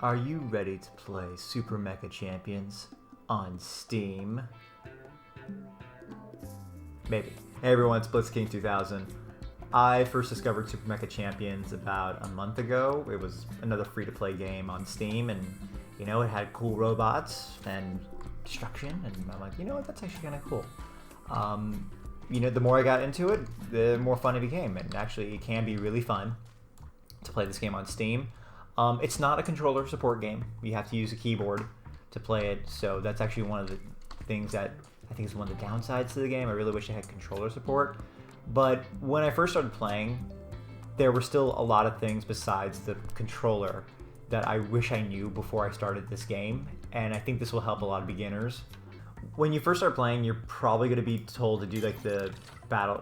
Are you ready to play Super Mecha Champions on Steam? Maybe. Hey everyone, it's Blitzking 2000. I first discovered Super Mecha Champions about a month ago. It was another free-to-play game on Steam, and you know, it had cool robots and destruction, and I'm like, you know what, that's actually kind of cool. You know, the more I got into it, the more fun it became, and actually it can be really fun to play this game on Steam. It's not a controller support game. You have to use a keyboard to play it, so that's actually one of the things that I think is one of the downsides to the game. I really wish I had controller support. But when I first started playing, there were still a lot of things besides the controller that I wish I knew before I started this game, and I think this will help a lot of beginners. When you first start playing, you're probably going to be told to do like the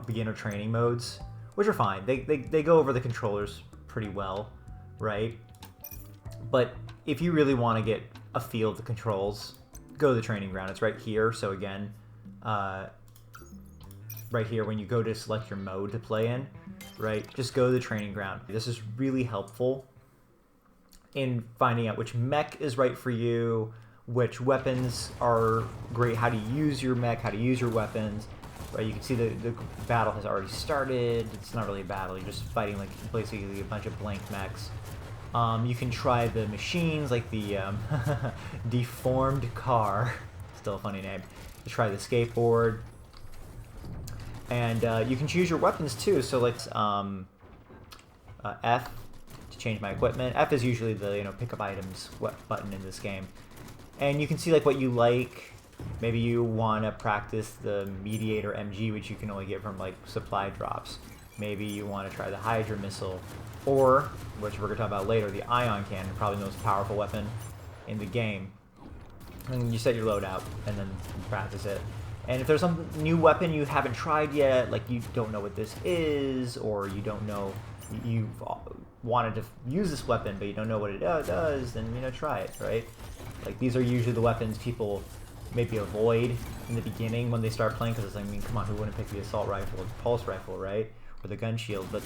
beginner training modes, which are fine. They go over the controllers pretty well, right? But if you really want to get a feel of the controls, go to the training ground. It's right here. So again, right here when you go to select your mode to play in, right, just go to the training ground. This is really helpful in finding out which mech is right for you, which weapons are great, how to use your mech, how to use your weapons. Right, you can see the battle has already started. It's not really a battle, you're just fighting like basically a bunch of blank mechs. You can try the machines, like the deformed car, still a funny name. You try the skateboard, and you can choose your weapons too. So let's F to change my equipment. F is usually the pick up items button in this game, and you can see like what you like. Maybe you want to practice the Mediator MG, which you can only get from like supply drops. Maybe you want to try the Hydra missile, or, which we're going to talk about later, the ion cannon, probably the most powerful weapon in the game. And you set your loadout, and then you practice it. And if there's some new weapon you haven't tried yet, like you don't know what this is, or you don't know, you've wanted to use this weapon, but you don't know what it does, then, try it, right? Like, these are usually the weapons people maybe avoid in the beginning when they start playing, because I mean, come on, who wouldn't pick the assault rifle or the pulse rifle, right? Or the gun shield, but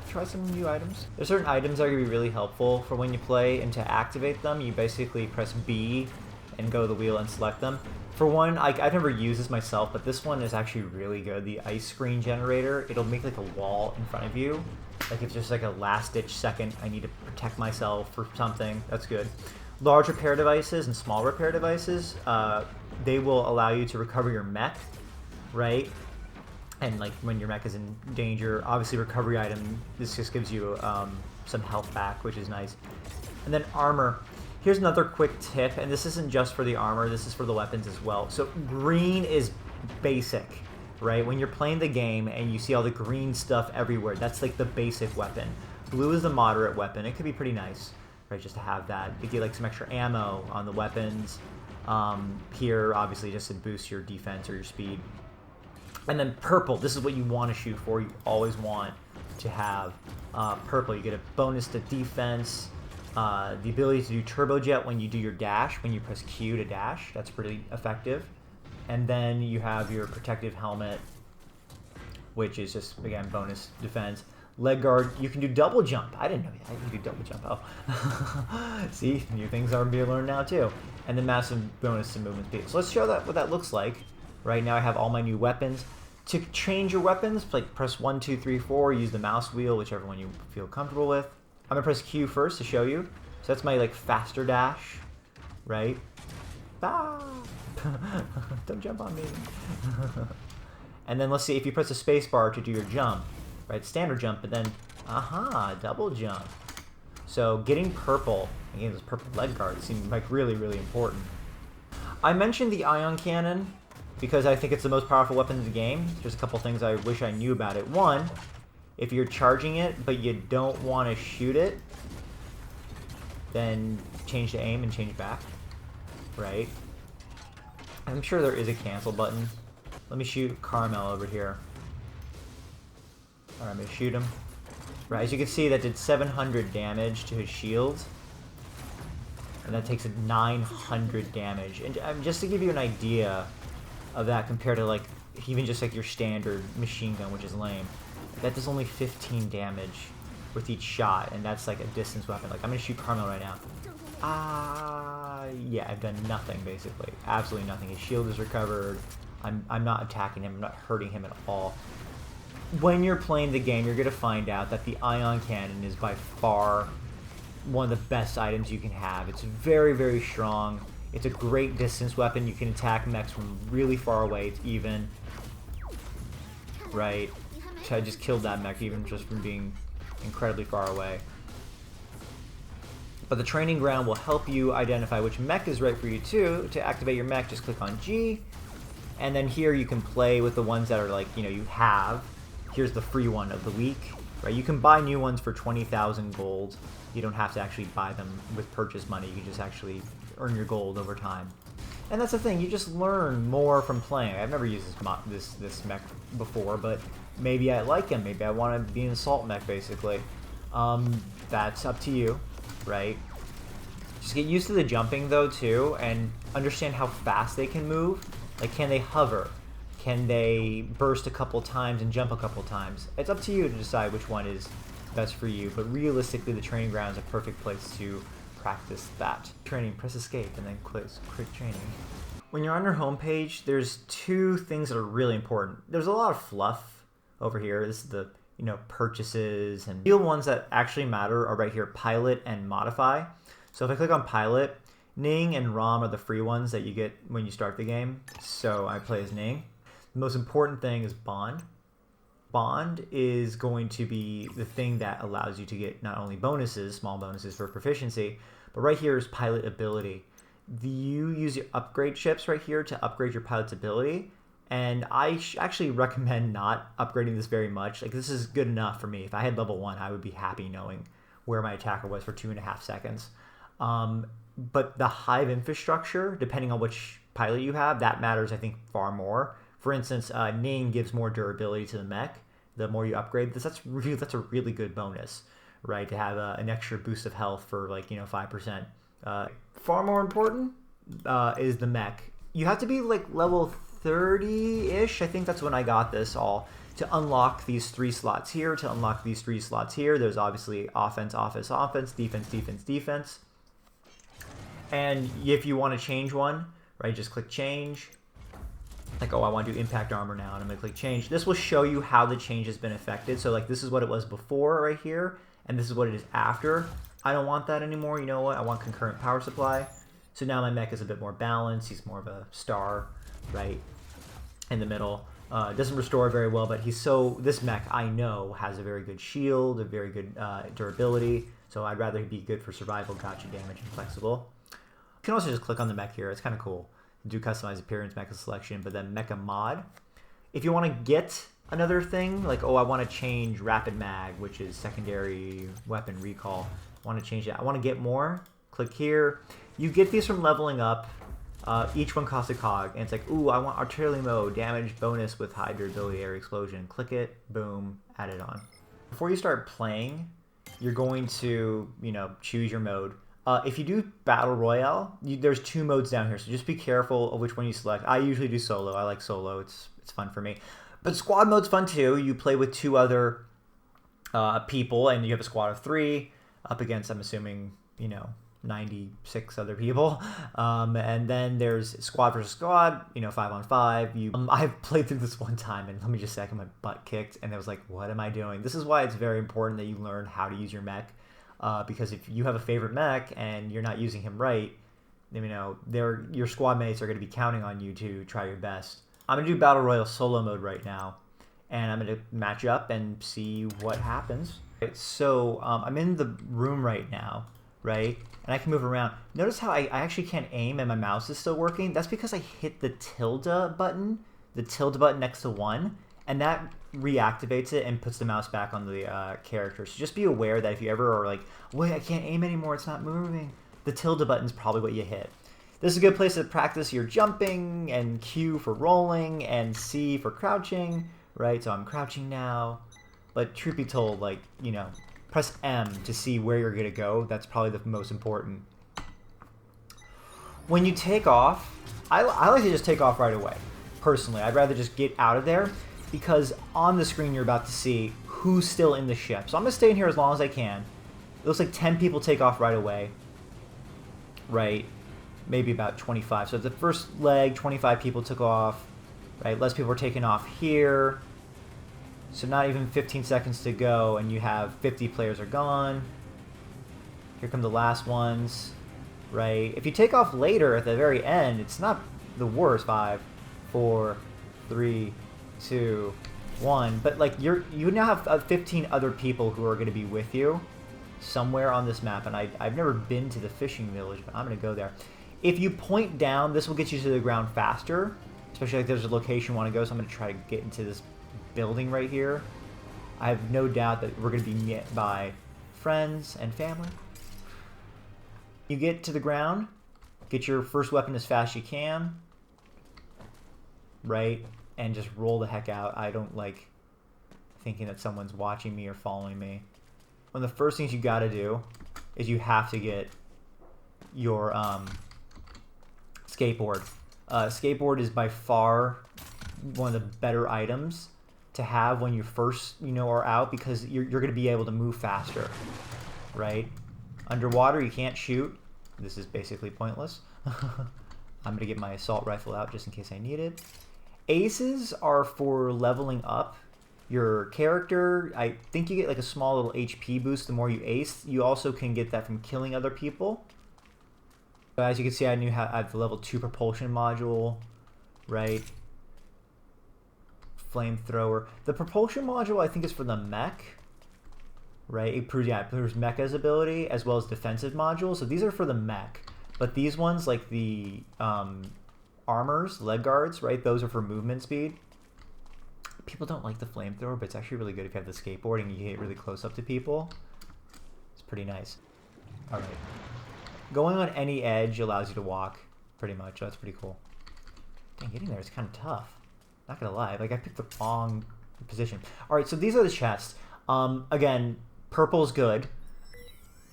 try some new items. There's certain items that are going to be really helpful for when you play, and to activate them, you basically press B and go to the wheel and select them. For one, I've never used this myself, but this one is actually really good. The ice screen generator, it'll make like a wall in front of you. Like if just like a last-ditch second, I need to protect myself for something, that's good. Large repair devices and small repair devices, they will allow you to recover your mech, right? And like when your mech is in danger, obviously recovery item, this just gives you some health back, which is nice. And then armor. Here's another quick tip, and this isn't just for the armor, this is for the weapons as well. So green is basic, right? When you're playing the game and you see all the green stuff everywhere, that's like the basic weapon. Blue is the moderate weapon. It could be pretty nice, right, just to have that. You get like some extra ammo on the weapons. Here, obviously, just to boost your defense or your speed. And then purple, this is what you want to shoot for. You always want to have purple. You get a bonus to defense, the ability to do turbojet when you do your dash, when you press Q to dash. That's pretty effective. And then you have your protective helmet, which is just, again, bonus defense. Leg guard, you can do double jump. I didn't know that. You can do double jump. Oh. See, new things are being learned now too. And then massive bonus to movement speed. So let's show that what that looks like. Right now I have all my new weapons. To change your weapons, like press 1, 2, 3, 4, use the mouse wheel, whichever one you feel comfortable with. I'm gonna press Q first to show you. So that's my like faster dash, right? Ah! Don't jump on me. And then let's see if you press the space bar to do your jump, right? Standard jump, but then, double jump. So getting purple, again, this purple leg guard seems like really, really important. I mentioned the ion cannon because I think it's the most powerful weapon in the game. There's a couple things I wish I knew about it. One, if you're charging it but you don't want to shoot it, then change to aim and change back, right? I'm sure there is a cancel button. Let me shoot Carmel over here. Alright, I'm going to shoot him. Right, as you can see, that did 700 damage to his shield. And that takes 900 damage. And just to give you an idea of that compared to like even just like your standard machine gun, which is lame, that does only 15 damage with each shot, and that's like a distance weapon. Like, I'm gonna shoot Carmel right now. Yeah, I've done nothing, basically. Absolutely nothing. His shield is recovered. I'm not attacking him. I'm not hurting him at all. When you're playing the game, you're going to find out that the ion cannon is by far one of the best items you can have. It's very, very strong. It's a great distance weapon. You can attack mechs from really far away. It's even. Right. So I just killed that mech even just from being incredibly far away. But the training ground will help you identify which mech is right for you too. To activate your mech, just click on G. And then here you can play with the ones that are like, you know, you have. Here's the free one of the week, right? You can buy new ones for 20,000 gold. You don't have to actually buy them with purchase money. You can just actually earn your gold over time. And that's the thing, you just learn more from playing. I've never used this mech before, but maybe I like him. Maybe I want to be an assault mech, basically. That's up to you, right? Just get used to the jumping, though, too, and understand how fast they can move. Like, can they hover? Can they burst a couple times and jump a couple times? It's up to you to decide which one is best for you, but realistically, the training ground is a perfect place to practice that. Training, press escape, and then click training. When you're on your home page, there's two things that are really important. There's a lot of fluff over here. This is the, you know, purchases, and the real ones that actually matter are right here, pilot and modify. So if I click on pilot, Ning and Rom are the free ones that you get when you start the game. So I play as Ning. The most important thing is bond. Bond is going to be the thing that allows you to get not only bonuses, small bonuses for proficiency, but right here is pilot ability. You use your upgrade chips right here to upgrade your pilot's ability, and I actually recommend not upgrading this very much. Like, this is good enough for me. If I had level 1, I would be happy knowing where my attacker was for 2.5 seconds. But the hive infrastructure, depending on which pilot you have, that matters, I think, far more. For instance, Ning gives more durability to the mech. The more you upgrade this, that's a really good bonus, right? To have an extra boost of health for, like, you know, 5%. Far more important is the mech. You have to be like level 30-ish. I think that's when I got this all to unlock these 3 slots here. To unlock these 3 slots here, there's obviously offense, offense, defense, defense, defense. And if you want to change one, right, just click change. Like, oh, I want to do impact armor now, and I'm going to click change. This will show you how the change has been affected. So, like, this is what it was before right here, and this is what it is after. I don't want that anymore. You know what? I want concurrent power supply. So now my mech is a bit more balanced. He's more of a star, right, in the middle. Doesn't restore very well, but this mech, I know, has a very good shield, a very good durability. So I'd rather be good for survival, gotcha damage, and flexible. You can also just click on the mech here. It's kind of cool. Do customized appearance, mecha selection, but then mecha mod. If you want to get another thing, like, oh, I want to change rapid mag, which is secondary weapon recall. I want to change that. I want to get more. Click here. You get these from leveling up. Each one costs a cog, and it's like, ooh, I want artillery mode, damage bonus with high durability air explosion. Click it, boom, add it on. Before you start playing, you're going to, you know, choose your mode. If you do Battle Royale, there's 2 modes down here, so just be careful of which one you select. I usually do solo. I like solo. It's fun for me. But squad mode's fun too. You play with 2 other people, and you have a squad of 3 up against, I'm assuming, you know, 96 other people. And then there's squad versus squad, you know, 5 on 5. I've played through this one time, and let me just say, I got my butt kicked, and I was like, what am I doing? This is why it's very important that you learn how to use your mech. Because if you have a favorite mech and you're not using him right, you know, your squad mates are going to be counting on you to try your best. I'm going to do Battle Royale solo mode right now, and I'm going to match up and see what happens. So I'm in the room right now, right? And I can move around. Notice how I actually can't aim and my mouse is still working? That's because I hit the tilde button next to 1, and that reactivates it and puts the mouse back on the character. So just be aware that if you ever are like, wait, I can't aim anymore, it's not moving, the tilde button is probably what you hit. This is a good place to practice your jumping, and Q for rolling, and C for crouching, right? So I'm crouching now, but truth be told, like, you know, press M to see where you're gonna go. That's probably the most important. When you take off, I like to just take off right away. Personally, I'd rather just get out of there, because on the screen you're about to see who's still in the ship. So I'm going to stay in here as long as I can. It looks like 10 people take off right away. right? Maybe about 25. So the first leg, 25 people took off, right? Less people were taking off here. So not even 15 seconds to go, and you have 50 players are gone. Here come the last ones, right? If you take off later at the very end, it's not the worst. 5, 4, 3, 2, 1. But like you now have 15 other people who are going to be with you somewhere on this map, and I've never been to the fishing village, but I'm going to go there. If you point down, this will get you to the ground faster, especially like there's a location you want to go, so I'm going to try to get into this building right here. I have no doubt that we're going to be met by friends and family. You get to the ground, get your first weapon as fast as you can, right? And just roll the heck out. I don't like thinking that someone's watching me or following me. One of the first things you got to do is you have to get your skateboard. Skateboard is by far one of the better items to have when you first, are out, because you're going to be able to move faster, right? Underwater, you can't shoot. This is basically pointless. I'm going to get my assault rifle out just in case I need it. Aces are for leveling up your character. I think you get like a small little HP boost the more you ace. You also can get that from killing other people. But as you can see, I have the level 2 propulsion module, right? Flamethrower. The propulsion module, I think, is for the mech, right? It proves Mecha's ability as well as defensive modules. So these are for the mech. But these ones, like the armors, leg guards, right? Those are for movement speed. People don't like the flamethrower, but it's actually really good if you have the skateboard and you get really close up to people. It's pretty nice. All right. Going on any edge allows you to walk, pretty much. So that's pretty cool. Dang, getting there is kind of tough. Not gonna lie, like I picked the wrong position. All right, so these are the chests. Again, purple's good.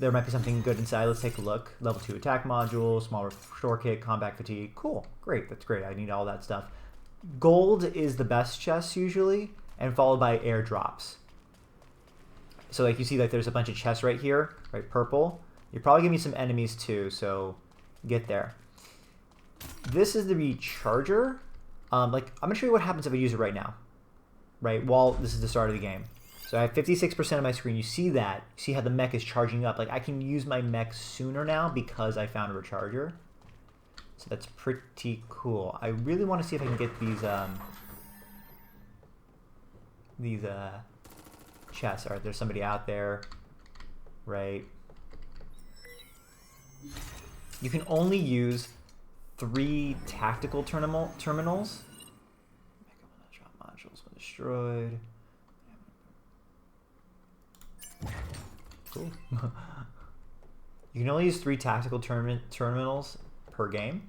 There might be something good inside. Let's take a look. Level 2 attack module, small restore kit, combat fatigue. Cool, great, that's great. I need all that stuff. Gold is the best chest usually, and followed by airdrops. So like you see, like there's a bunch of chests right here, right? Purple. You're probably gonna be some enemies too, so get there. This is the recharger. Like I'm gonna show you what happens if I use it right now, right? While this is the start of the game. So I have 56% of my screen. You see that? You see how the mech is charging up? Like I can use my mech sooner now because I found a recharger. So that's pretty cool. I really want to see if I can get these chests. All right, there's somebody out there, right? You can only use 3 tactical terminals. Drop modules when destroyed. Cool. You can only use 3 tactical terminals per game.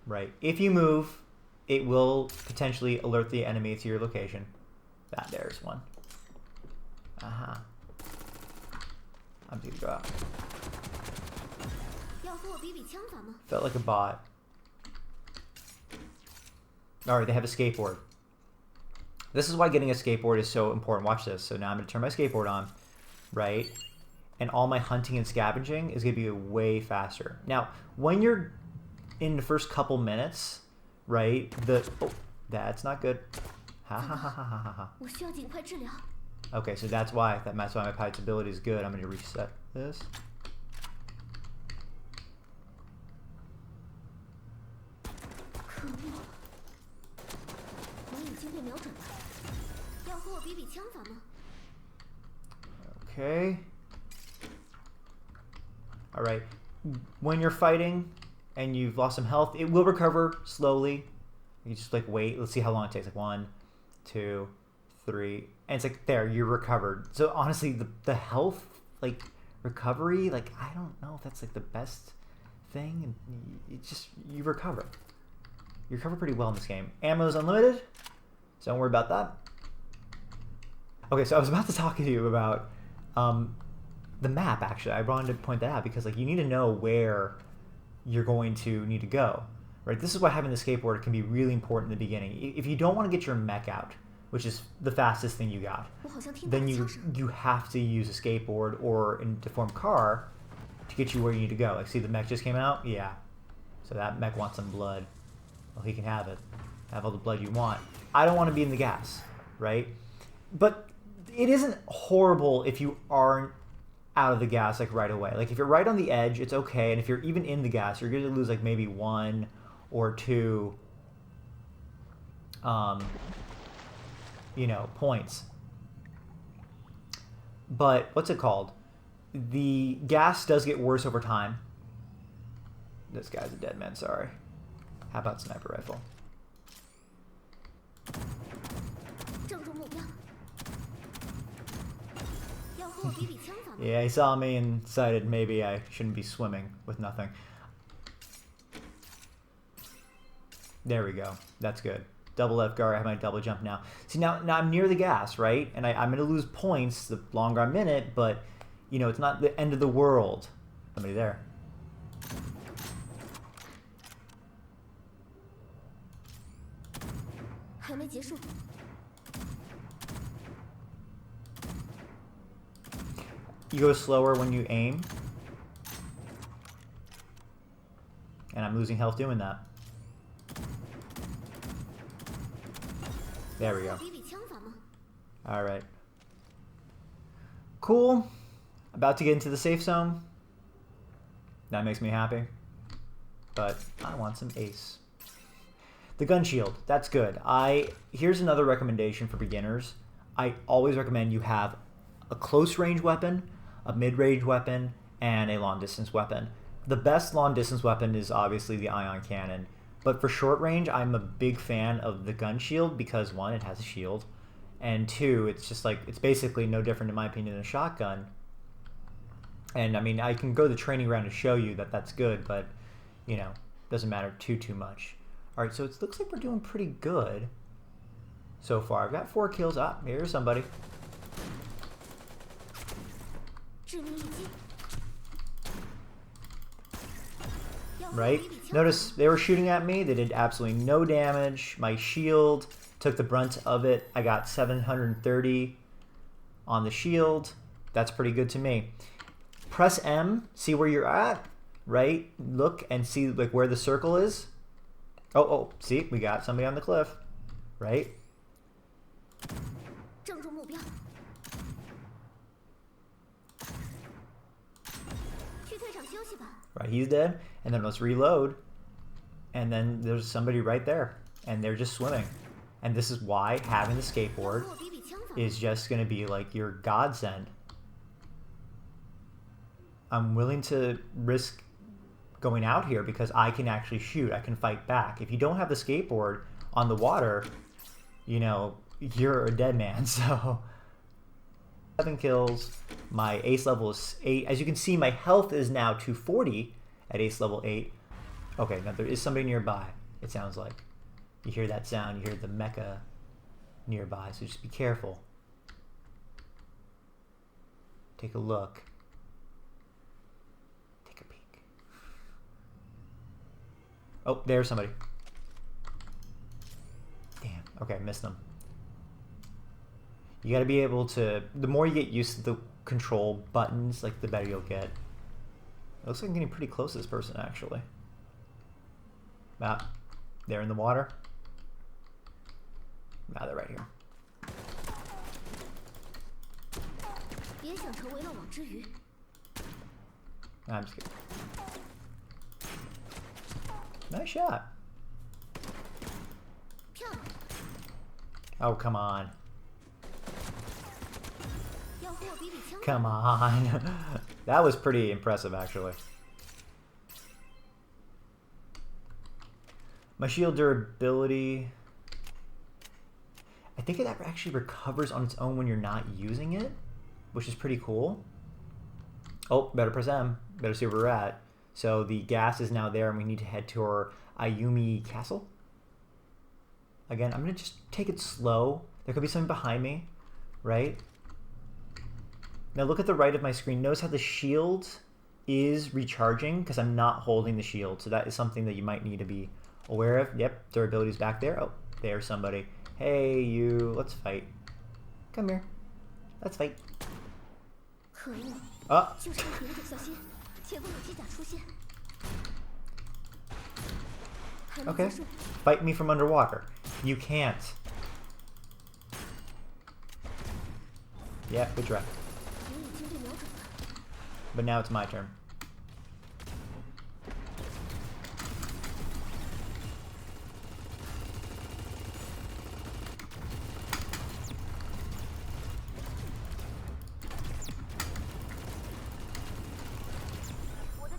Right. If you move, it will potentially alert the enemy to your location. There's one. Aha. I'm gonna go out. Felt like a bot. Alright, they have a skateboard. This is why getting a skateboard is so important. Watch this. So now I'm going to turn my skateboard on, right? And all my hunting and scavenging is going to be way faster. Now, when you're in the first couple minutes, right? Oh, that's not good. Ha ha ha ha ha ha. Okay, so that's why my pilot's ability is good. I'm going to reset this. Okay. All right. When you're fighting and you've lost some health, it will recover slowly. You just like wait. Let's see how long it takes. Like 1, 2, 3, and it's like there, you're recovered. So honestly, the health like recovery, like I don't know if that's like the best thing. It's just you recover. You recover pretty well in this game. Ammo is unlimited, so don't worry about that. Okay, so I was about to talk to you about the map. Actually, I wanted to point that out because like you need to know where you're going to need to go, right? This is why having the skateboard can be really important in the beginning. If you don't want to get your mech out, which is the fastest thing you got, then you have to use a skateboard or in deformed car to get you where you need to go. Like, see the mech just came out? Yeah. So that mech wants some blood. Well, he can have it. Have all the blood you want. I don't want to be in the gas, right? But it isn't horrible if you aren't out of the gas like right away. Like if you're right on the edge, it's okay. And if you're even in the gas, you're going to lose like maybe 1 or 2, you know, points. But what's it called? The gas does get worse over time. This guy's a dead man, sorry. How about sniper rifle? Yeah, he saw me and decided maybe I shouldn't be swimming with nothing. There we go. That's good. Double left guard. I have my double jump now. See, now I'm near the gas, right? And I'm going to lose points the longer I'm in it, but, you know, it's not the end of the world. Somebody there. You go slower when you aim. And I'm losing health doing that. There we go. Alright. Cool. About to get into the safe zone. That makes me happy. But I want some ace. The gun shield. That's good. Here's another recommendation for beginners. I always recommend you have a close range weapon, a mid-range weapon, and a long-distance weapon. The best long-distance weapon is obviously the ion cannon. But for short range, I'm a big fan of the gun shield because 1, it has a shield, and 2, it's just like, it's basically no different in my opinion than a shotgun. And I mean, I can go the training round to show you that that's good, but you know, doesn't matter too much. All right, so it looks like we're doing pretty good so far. I've got 4 kills. Ah, here's somebody. Right? Notice they were shooting at me. They did absolutely no damage. My shield took the brunt of it. I got 730 on the shield. That's pretty good to me. Press M, see where you're at, right? Look and see like where the circle is. Oh, see, we got somebody on the cliff, right? Right, he's dead. And then let's reload. And then there's somebody right there. And they're just swimming. And this is why having the skateboard is just going to be like your godsend. I'm willing to risk going out here because I can actually shoot. I can fight back. If you don't have the skateboard on the water, you know, you're a dead man. So 7 kills. My ace level is 8. As you can see, my health is now 240 at ace level 8. Okay, now there is somebody nearby, it sounds like. You hear that sound, you hear the mecha nearby, so just be careful. Take a look. Take a peek. Oh, there's somebody. Damn, okay, missed them. You gotta be able to, the more you get used to the control buttons, like the better you'll get. It looks like I'm getting pretty close to this person, actually. Ah, they're in the water. Now they're right here. I'm just kidding. Nice shot. Oh, come on. Come on. That was pretty impressive, actually. My shield durability, I think it actually recovers on its own when you're not using it, which is pretty cool. Oh, better press M. Better see where we're at. So the gas is now there and we need to head to our Ayumi castle. Again, I'm going to just take it slow. There could be something behind me, right? Now look at the right of my screen. Notice how the shield is recharging because I'm not holding the shield. So that is something that you might need to be aware of. Yep, durability's back there. Oh, there's somebody. Hey, you. Let's fight. Come here. Let's fight. Oh. Okay. Fight me from underwater. You can't. Yeah, good try. But now it's my turn.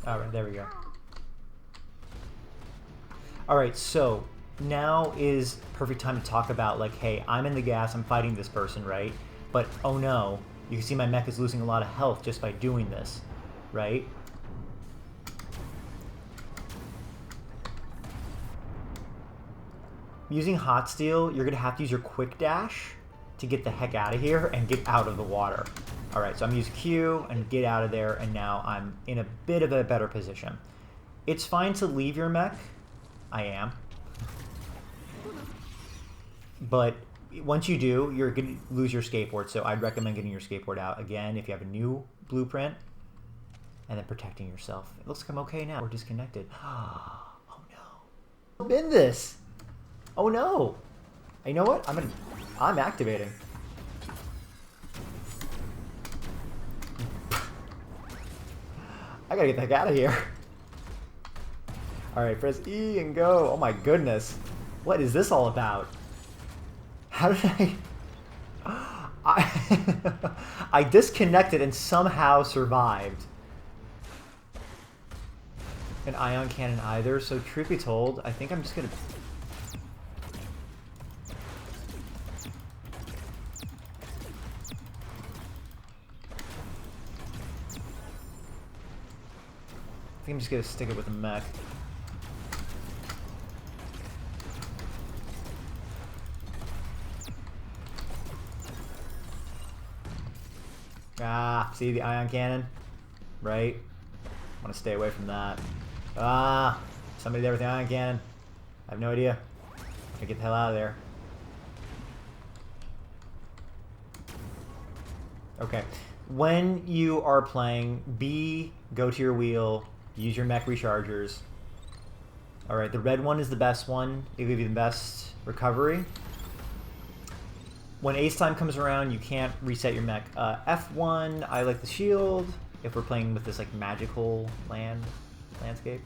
Alright, there we go. Alright, so now is perfect time to talk about, like, hey, I'm in the gas, I'm fighting this person, right? But, oh no, you can see my mech is losing a lot of health just by doing this, right? Using hot steel, you're going to have to use your quick dash to get the heck out of here and get out of the water. Alright, so I'm going to use Q and get out of there, and now I'm in a bit of a better position. It's fine to leave your mech. I am. But once you do, you're going to lose your skateboard, so I'd recommend getting your skateboard out again if you have a new blueprint, and then protecting yourself. It looks like I'm okay now. We're disconnected. Oh no. I've been this. Oh no. You know what? I'm activating. I gotta get the heck out of here. Alright, press E and go. Oh my goodness. What is this all about? How did I disconnected and somehow survived. An ion cannon either, so truth be told, I think I'm just gonna... I think I'm just gonna stick it with a mech. Ah, see the ion cannon? Right? I want to stay away from that. Ah, somebody there with the ion cannon. I have no idea. I get the hell out of there. Okay. When you are playing, B, go to your wheel, use your mech rechargers. Alright, the red one is the best one. It'll give you the best recovery. When ace time comes around, you can't reset your mech. F1, I like the shield, if we're playing with this like magical landscape.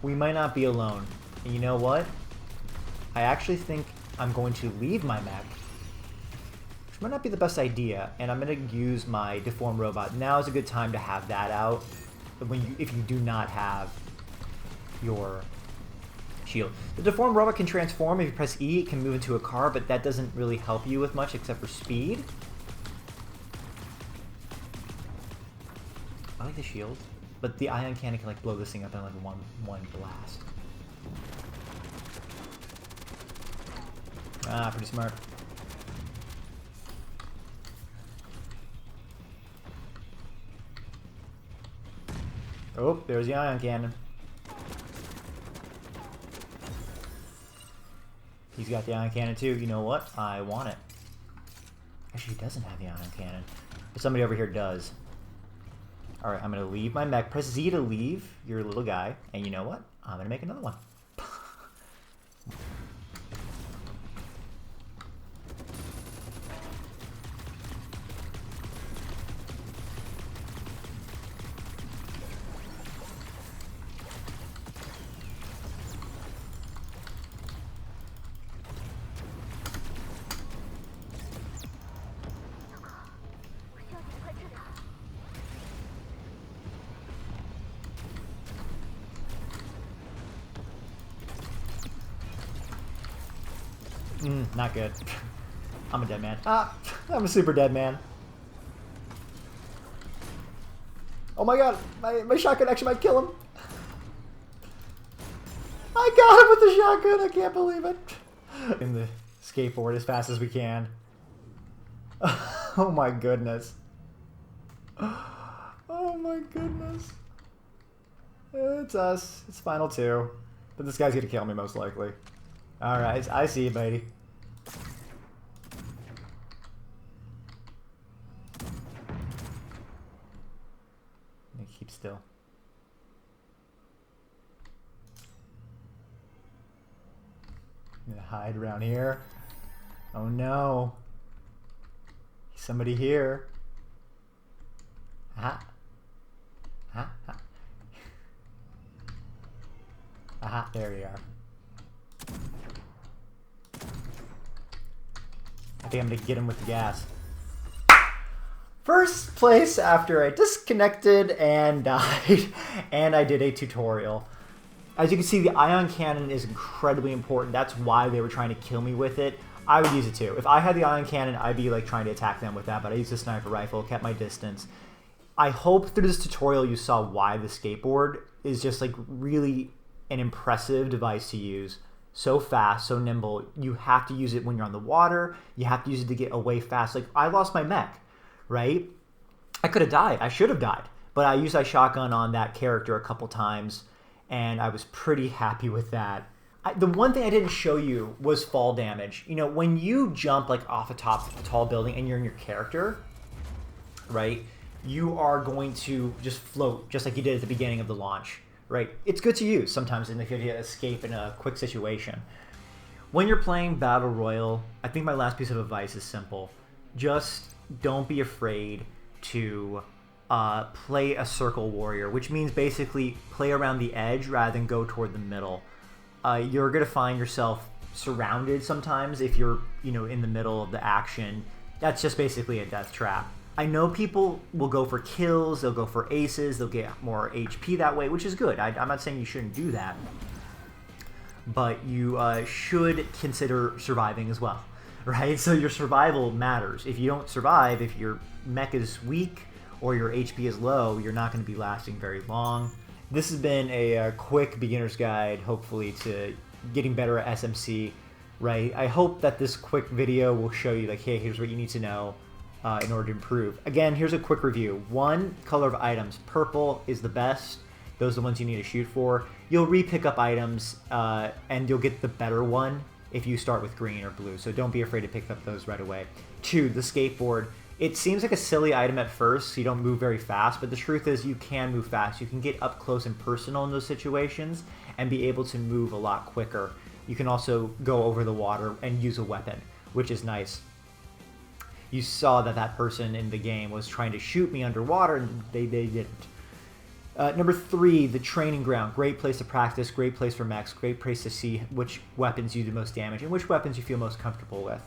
We might not be alone. And you know what? I actually think I'm going to leave my mech, which might not be the best idea, and I'm going to use my deformed robot. Now is a good time to have that out if you do not have your shield. The deformed robot can transform. If you press E, it can move into a car, but that doesn't really help you with much except for speed. I like the shield, but the ion cannon can like blow this thing up in like one blast. Ah, pretty smart. Oh, there's the ion cannon. He's got the ion cannon too. You know what? I want it. Actually, he doesn't have the ion cannon, but somebody over here does. Alright, I'm going to leave my mech. Press Z to leave your little guy. And you know what? I'm going to make another one. Not good. I'm a dead man. Ah, I'm a super dead man. Oh my god, my shotgun actually might kill him. I got him with the shotgun, I can't believe it. In the skateboard as fast as we can. Oh my goodness. Oh my goodness. It's us. It's final two. But this guy's gonna kill me most likely. Alright, I see you, buddy. keep still. I'm gonna hide around here. Oh no. Somebody here. Aha. Aha. Aha, there you are. I think I'm gonna get him with the gas. First place after I disconnected and died, and I did a tutorial. As you can see, the ion cannon is incredibly important. That's why they were trying to kill me with it. I would use it too. If I had the ion cannon, I'd be like trying to attack them with that, but I used a sniper rifle, kept my distance. I hope through this tutorial you saw why the skateboard is just like really an impressive device to use. So fast, so nimble. You have to use it when you're on the water. You have to use it to get away fast. Like, I lost my mech, right? I could have died. I should have died. But I used my shotgun on that character a couple times, and I was pretty happy with that. The one thing I didn't show you was fall damage. You know, when you jump like off a tall building and you're in your character, right, you are going to just float just like you did at the beginning of the launch. Right, it's good to use sometimes if you escape in a quick situation. When you're playing Battle Royale, I think my last piece of advice is simple. Just don't be afraid to play a circle warrior, which means basically play around the edge rather than go toward the middle. You're going to find yourself surrounded sometimes if you're, you know, in the middle of the action. That's just basically a death trap. I know people will go for kills, they'll go for aces, they'll get more HP that way, which is good. I'm not saying you shouldn't do that. But you should consider surviving as well, right? So your survival matters. If you don't survive, if your mech is weak or your HP is low, you're not going to be lasting very long. This has been a quick beginner's guide, hopefully, to getting better at SMC, right? I hope that this quick video will show you, like, hey, here's what you need to know in order to improve. Again, here's a quick review. One, color of items. Purple is the best. Those are the ones you need to shoot for. You'll re-pick up items, and you'll get the better one if you start with green or blue, so don't be afraid to pick up those right away. Two, the skateboard. It seems like a silly item at first, so you don't move very fast, but the truth is you can move fast. You can get up close and personal in those situations and be able to move a lot quicker. You can also go over the water and use a weapon, which is nice. You saw that that person in the game was trying to shoot me underwater, and they didn't. Number three, the training ground. Great place to practice, great place for mechs, great place to see which weapons you do the most damage and which weapons you feel most comfortable with.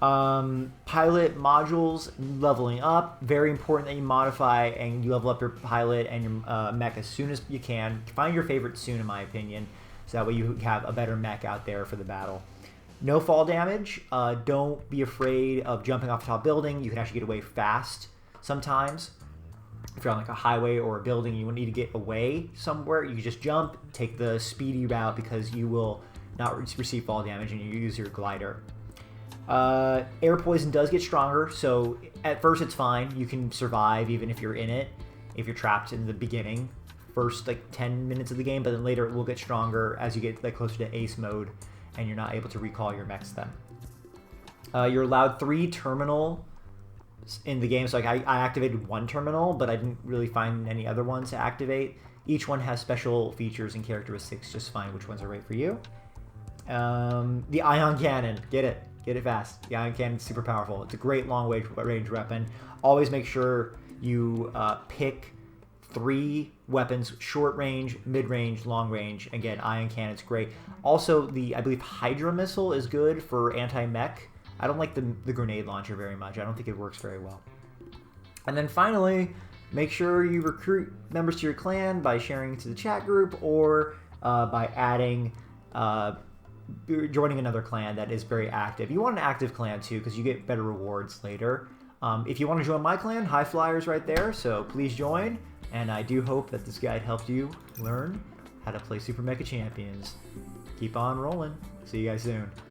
Pilot modules, leveling up. Very important that you modify and you level up your pilot and your mech as soon as you can. Find your favorite soon, in my opinion, so that way you have a better mech out there for the battle. No fall damage. Don't be afraid of jumping off a tall building. You can actually get away fast sometimes. If you're on like a highway or a building, you need to get away somewhere, you can just jump, take the speedy route because you will not receive fall damage and you use your glider. Air poison does get stronger, so at first it's fine. You can survive even if you're in it, if you're trapped in the beginning, first like 10 minutes of the game, but then later it will get stronger as you get like closer to ace mode and you're not able to recall your mechs then. You're allowed 3 terminal in the game, so like I activated 1 terminal, but I didn't really find any other ones to activate. Each one has special features and characteristics. Just find which ones are right for you. The ion cannon, get it fast. The ion cannon is super powerful. It's a great long range weapon. Always make sure you pick 3 weapons: short range, mid range, long range. Again, ion cannon's great. Also, I believe Hydra missile is good for anti-mech. I don't like the grenade launcher very much. I don't think it works very well. And then finally, make sure you recruit members to your clan by sharing to the chat group or by adding, joining another clan that is very active. You want an active clan too because you get better rewards later. If you want to join my clan, High Flyer's right there, so please join. And I do hope that this guide helped you learn how to play Super Mecha Champions. Keep on rolling. See you guys soon.